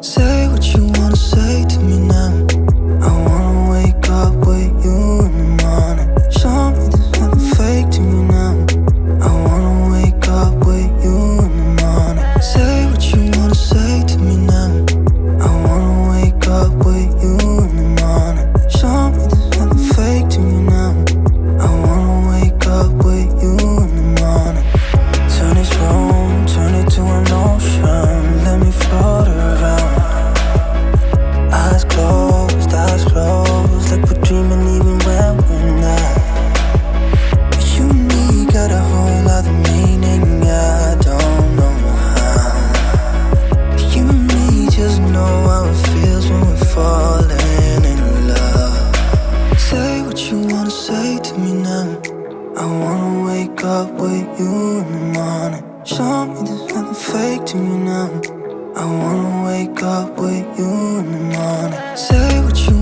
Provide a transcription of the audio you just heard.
Say what you wanna say to me now. I wanna wake up with you in the morning. Show me there's nothing fake to me now. I wanna wake up with you in the morning. Say what you wanna say to me now. I wanna wake up with you in the morning. Show me there's nothing fake to me now. I wanna wake up with you in the morning. Turn this room, turn it to an ocean. Let me float around. Eyes closed, like we're dreaming even when we're not. You and me got a whole other meaning, I don't know how. You and me just know how it feels when we're falling in love. Say what you wanna say to me now. I wanna wake up with you in the morning. Show me there's nothing fake to me now. I wanna wake up with you in the morning. Say what you